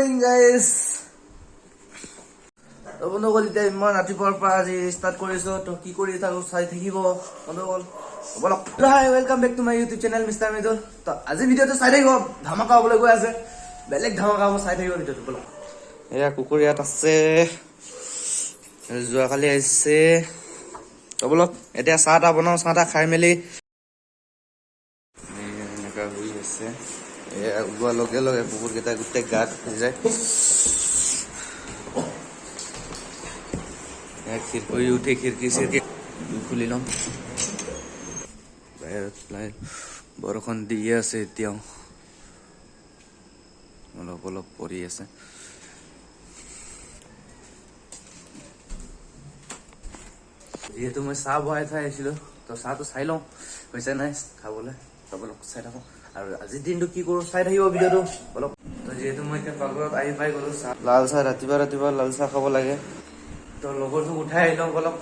Morning guys. বন্ধুসকল এতিয়া ইমান ৰাতিপুৱাৰ পৰা আজি ষ্টাৰ্ট কৰিছো, তো কি কৰি থাকো চাই থাকিব বন্ধুসকল। Hi welcome back to my YouTube channel mister Mridul. তো আজি ভিডিঅ'টো চাই থাকিব, ধামাকা হ'বলৈ গৈ আছে, বেলেগ ধামাকা হ'ব, চাই থাকিব ভিডিঅ'টো বলক। এয়া কুকুৰ ইয়াত আছে, যোৱাকালি আহিছে। তো বলক এতিয়া চাহ তাহ বনাওঁ, চাহ তাহ খাই মেলি এনেকা হৈ আছে। এয়া ওলোৱাৰ লগে লগে কুকুৰকেইটা গোটেই গাত হৈ যায়। খিৰিকি উঠি খিৰিকি চিৰিকি খুলি ল'ম। বাহিৰত বৰষুণ দি আছে, এতিয়াও অলপ অলপ পৰি আছে। যিহেতু মই চাহ বহাই থৈ আহিছিলো, তো চাহটো চাই লওঁ হৈছে নাই খাবলৈ। অলপ চাই থাকো আৰু আজিৰ দিনটো কি কৰো চাই থাকিব ভিডিঅ'টো অলপ। তো যিহেতু মই এতিয়া পাকঘৰত আহি পাই গলো, চাহ লাল চাহ ৰাতিপুৱা লাল চাহ খাব লাগে। তো লগৰটোক উঠাই আহি লওঁ অলপ।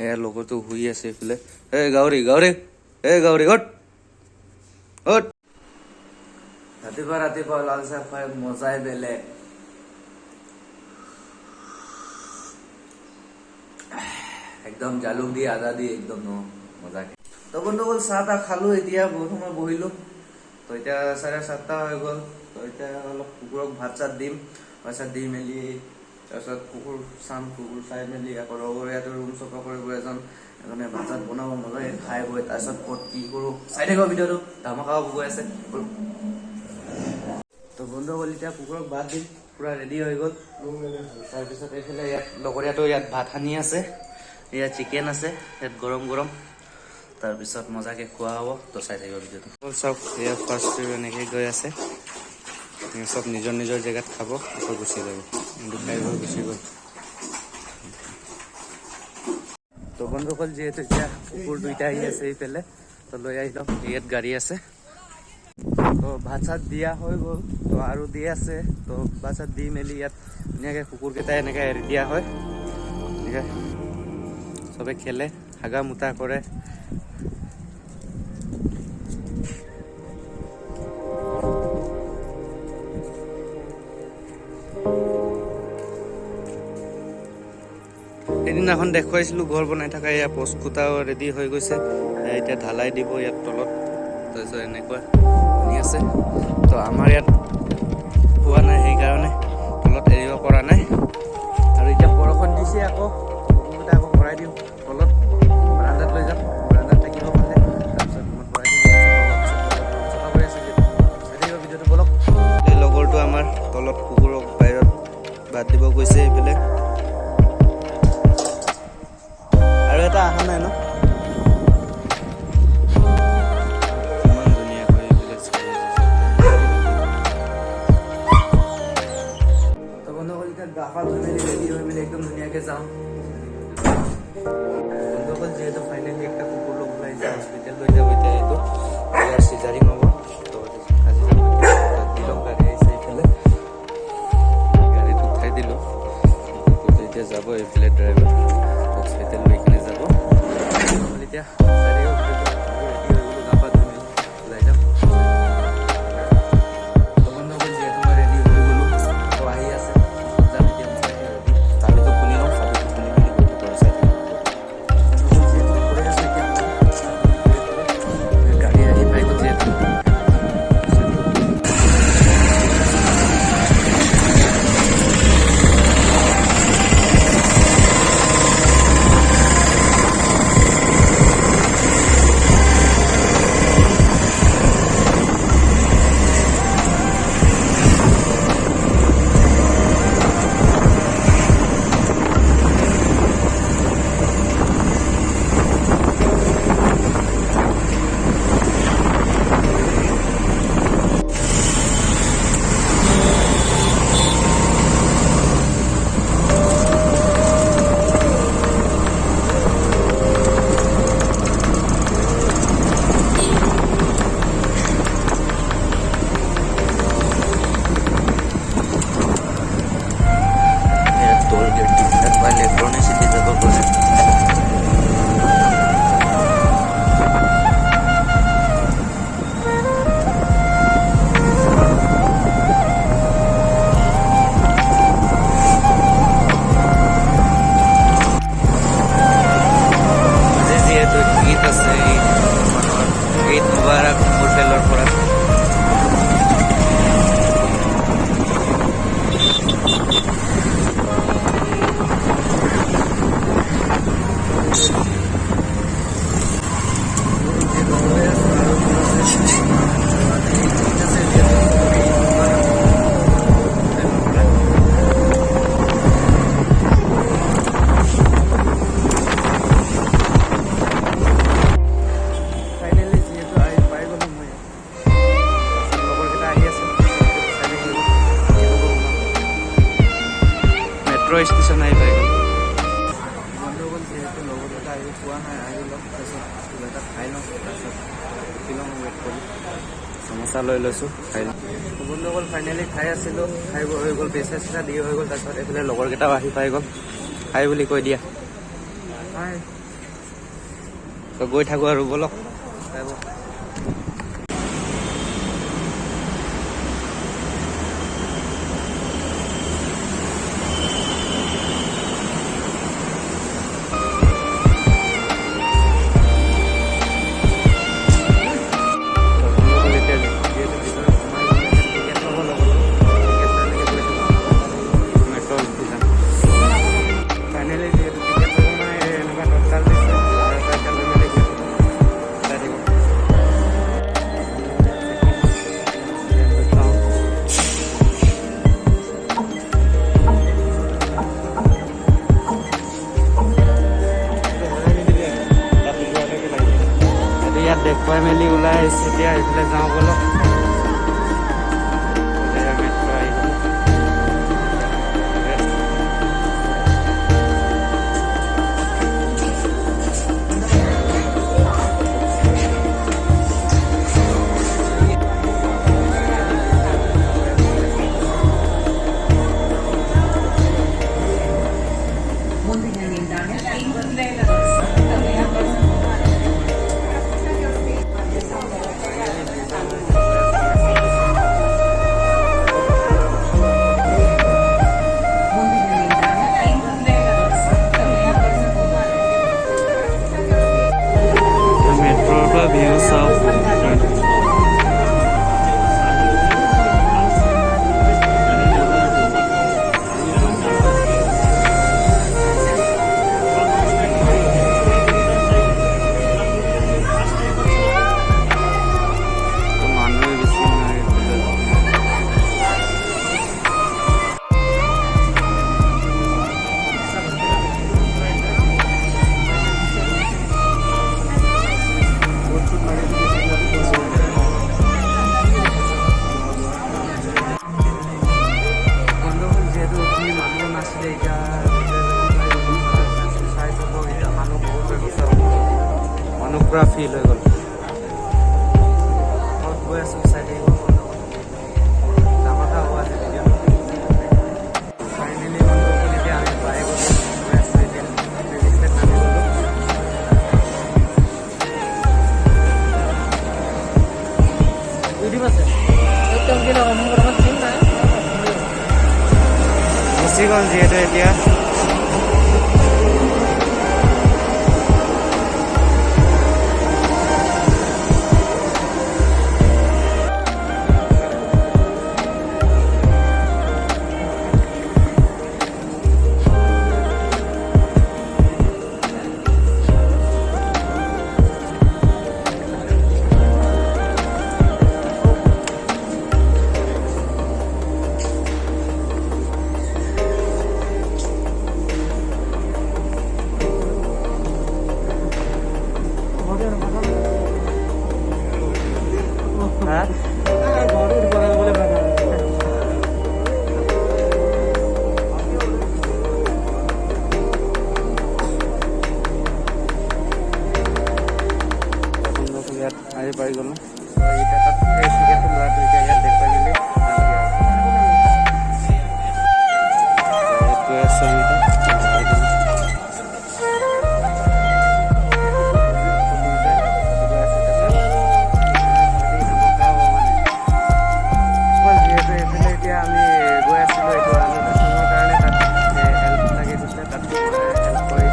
এয়া লগৰটো শুই আছে এইফালে। এই গাউৰি উঠ। ৰাতিপুৱা লাল চাহ খাই মজাই বেলেগ। একদম জালুক দি আদা দি একদম মজাকে। তো বন্ধুসকল চাহ তাহ খালো, এতিয়া বহুত সময় বহিলো। তো এতিয়া 7:30 হৈ গ'ল। তো এতিয়া অলপ কুকুৰক ভাত চাত দিম, ভাত চাত দি মেলি তাৰপিছত কুকুৰ চাই মেলি আকৌ লগৰীয়াটো ৰুম চফা কৰিব এজন, এজনে ভাত চাত বনাব মজাকে খাই বৈ, তাৰপিছত ক'ত কি কৰো চাই থাকিব ভিডিঅ'টো, ধামাকা গৈ আছে। তো বন্ধুসকল এতিয়া কুকুৰক ভাত দিম, পুৰা ৰেডি হৈ গ'ল। তাৰপিছত এইফালে ইয়াত লগৰীয়াটো ইয়াত ভাত সানি আছে, ইয়াত চিকেন আছে, ইয়াত গৰম তাৰপিছত মজাকে খোৱা হ'ব। তো চাই থাকিব ভিডিঅ'টো। চাওক এয়া ফাৰ্ষ্ট এনেকৈ গৈ আছে, চব নিজৰ নিজৰ জেগাত খাব, আকৌ গুচি যাব। খাই গৈ গুচি গ'ল। তো বন্ধুসকল যিহেতু এতিয়া কুকুৰ দুইটা আহি আছে এইফালে, তো লৈ আহি লওক। ইয়াত গাড়ী আছে, তো ভাত চাত দিয়া হৈ গ'ল, তো আৰু দি আছে। তো ভাত চাত দি মেলি ইয়াত ধুনীয়াকৈ কুকুৰকেইটা এনেকৈ এৰি দিয়া হয়। এনেকৈ চবে খেলে, হাগা মুতা কৰে। সেইদিনাখন দেখুৱাইছিলো ঘৰ বনাই থকা, এয়া পষ্ট খুটাও ৰেডি হৈ গৈছে। এতিয়া ঢালাই দিব ইয়াত তলত, তাৰপিছত এনেকুৱা শুনি আছে। তো আমাৰ ইয়াত হোৱা নাই, সেইকাৰণে তলত এৰিব পৰা নাই। আৰু এতিয়া বৰষুণ দিছে, আকৌ কুকুৰকেইটা আকৌ ভৰাই দিওঁ তলত, বাৰান্দাত লৈ যাম, বাৰান্দাত থাকিব পালে। তাৰপিছত ৰুমত ভৰাই দিম, চফা কৰি আছে ভিডিঅ'টো বলক। এই লগৰটো আমাৰ তলত কুকুৰক বাহিৰত বাদ দিব গৈছে এইফালে। আৰু এটা অহা নাই ন, ইমান ধুনীয়াকৈ এইফালে চাই আছে। তো বন্ধুসকল এতিয়া গা পা ধুই মেলি ৰেডি হৈ মেলি একদম ধুনীয়াকৈ যাওঁ। বন্ধুসকল যিহেতু ফাইনেলি একটা কুকুৰ লগ ওলাইছে, হস্পিটেল লৈ যাব এতিয়া। এইটো চিজাৰিং হ'ব, তো আজি যাব দিলক। গাড়ী আহিছে এইফালে, গাড়ীত উঠাই দিলোঁ। কুকুৰটো এতিয়া যাব এইফালে, ড্ৰাইভাৰ হস্পিটেল লৈ কিনে যাব। এতিয়া ৰেডি হৈ গ'লো, গা পা ধুই মেলি ওলাই যাম। তো বন্ধুসকল যিহেতু মই ৰেডি হৈ গ'লো, তো আহি আছে যাম এতিয়া। চাবিটো খুলি লওঁ, চাবিটো খুলি মেলি গৈ থাকোঁ চাই থাকোঁ। গাড়ী আহি পাই গ'ল যিহেতু। সমোচা লৈ লৈছোঁ খাই বন্ধুসকল ফাইনেলি খাই আছিলোঁ খাই হৈ গ'ল পেচা চেচা দি হৈ গ'ল তাৰপিছত এইফালে লগৰকেইটাও আহি পাই গ'ল খাই বুলি কৈ দিয়া তো গৈ থাকোঁ আৰু ব'লক ইয়াত দেখুৱাই মেলি ওলাই আহিছে এতিয়া এইফালে যাওঁ ব'লক মেট্ৰ' আহি গ'ল views of পুৰা ফিল হৈ গ'ল বহুত গৈ আছোঁ চাই থাকিব ডাঙৰ কথা হোৱা আছে ভিডিঅ' ফাইনেলি বন্ধুসকল এতিয়া আমি পাই গ'লোঁ গৈ আছোঁ এতিয়া মেজিকত নামি গ'লোঁ গুচি গ'ল যিহেতু এতিয়া আহি পাই গ'লোঁ এতিয়া তাত এই টিকেটটো লোৱাটো এতিয়া ইয়াত দেখুৱাই দিলে গৈ আছোঁ আমি যিহেতু এইফালে এতিয়া আমি গৈ আছিলোঁ এইটো আনন্দ কাৰণে তাত হেল্প লাগি গৈছে তাত হেল্প কৰি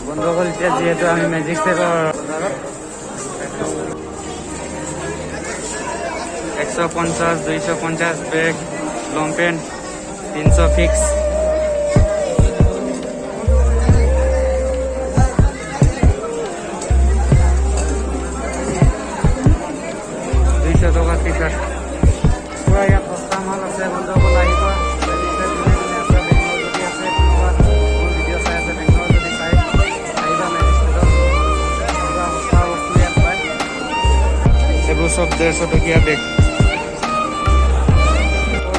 বন্ধুসকল এতিয়া যিহেতু আমি মেজিক ষ্টেপৰ 150 250 বেগ লং পেণ্ট 300 ফিক্স টকা টিকট পুৰা ইয়াত সস্তা মাল আছে বন্ধুসকল আহিব সব 150 টকীয়া বেগ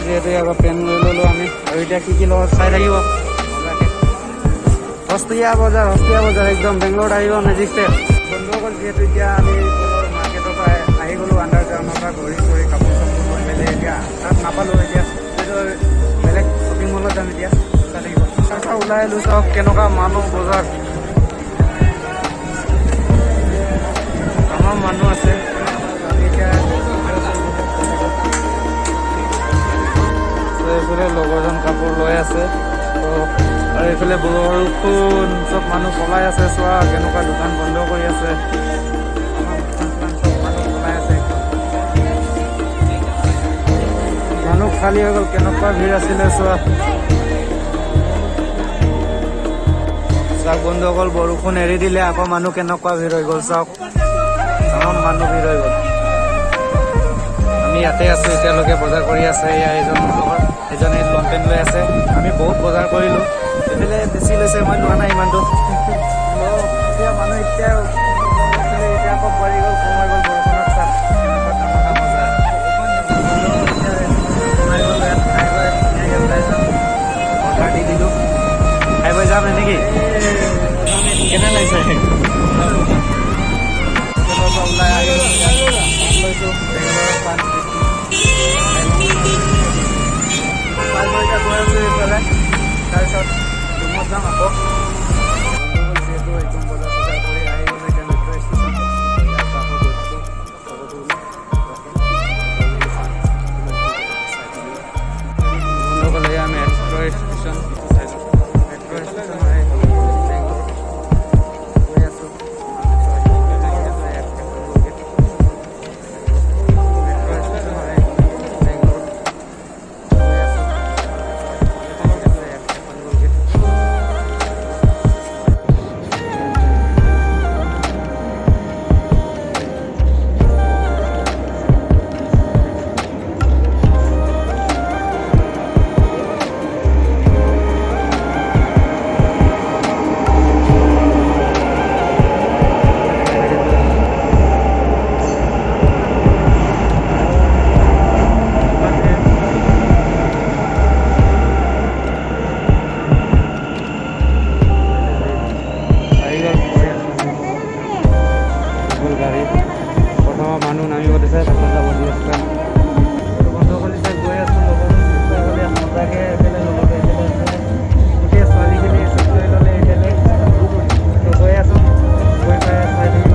যিহেতু ইয়াৰ পৰা পেন লৈ ল'লোঁ আমি আৰু এতিয়া কি লগত চাই থাকিব সস্তীয়া বজাৰ একদম বেংগলোৰত আহিব মেজিক ষ্টেপ বন্ধুসকল। যিহেতু এতিয়া আমি মাৰ্কেটৰ পৰা আহি গ'লোঁ, আণ্ডাৰগ্ৰাউণ্ডৰ পৰা ঘূৰি ঘূৰি কাপোৰ চাপোৰ লৈ মেলি এতিয়া তাত নাপালোঁ। এতিয়া বেলেগ শ্বপিং মলত যাম এতিয়া। তাৰপৰা ওলাই আহিলোঁ, চাওক কেনেকুৱা মানুহ বজাৰ, আমাৰ মানুহ আছে। আমি এতিয়া এইফালে লগৰজন কাপোৰ লৈ আছে আৰু এইফালে বৰষুণ, চব মানুহ পলাই আছে। চোৱা কেনেকুৱা দোকান বন্ধ কৰি আছে, মানুহ খালী হৈ গ'ল। কেনেকুৱা ভিৰ আছিলে চোৱা। চাওক বন্ধুসকল, বৰষুণ এৰি দিলে আকৌ মানুহ কেনেকুৱা ভিৰ হৈ গ'ল। চাওক তামাম মানুহ ভিৰ হৈ গ'ল। আমি ইয়াতে আছোঁ এতিয়ালৈকে, বজাৰ কৰি আছে এজনে লং পেণ্ট লৈ আছে। আমি বহুত বজাৰ কৰিলোঁ, এইফালে বেছি লৈছে, মই লোৱা নাই ইমানটো। এতিয়া মানুহ এতিয়া আকৌ বাঢ়ি গ'ল, কম হৈ গ'ল বৰষুণত। চাওক অৰ্ডাৰ দি দিলোঁ, খাই বৈ যাম নেকি? কেনে লাগিছে? ওলাই আহিলোঁ, লৈছোঁ বেংগলোৰৰ পাণ গৈ আছোঁ এইফালে। তাৰপিছত ৰুমত যাম আকৌ। যিহেতু একদম বজাৰ চজাৰ কৰি আহি গ'লোঁ এতিয়া মেট্ৰ' ষ্টেচন। বন্ধ গ'লে আমি মেট্ৰ' ষ্টেচন আহি গৈ আছোঁ। গাড়ী প্ৰথম মানুহ নামিব দিছে, তাৰপিছত যাব দি আছে। বন্ধ কৰি গৈ আছোঁ লগৰ মজাকে এইফালে লগতে গোটেই ছোৱালীখিনি চুট কৰি ল'লে এইফালে গৈ আছোঁ। গৈ পাই চাই থাকিব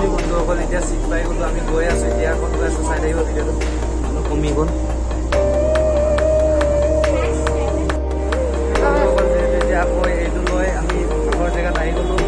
বন্ধুসকল। এতিয়া চিট পাই গ'লোঁ, আমি গৈ আছোঁ এতিয়া। আকৌ গৈ আছোঁ, চাই থাকিব ভিডিঅ'টো, মানুহ কমি গ'ল। বন্ধুসকল যিহেতু এতিয়া আকৌ এইটো লৈ আমি আগৰ জেগাত আহি গ'লোঁ।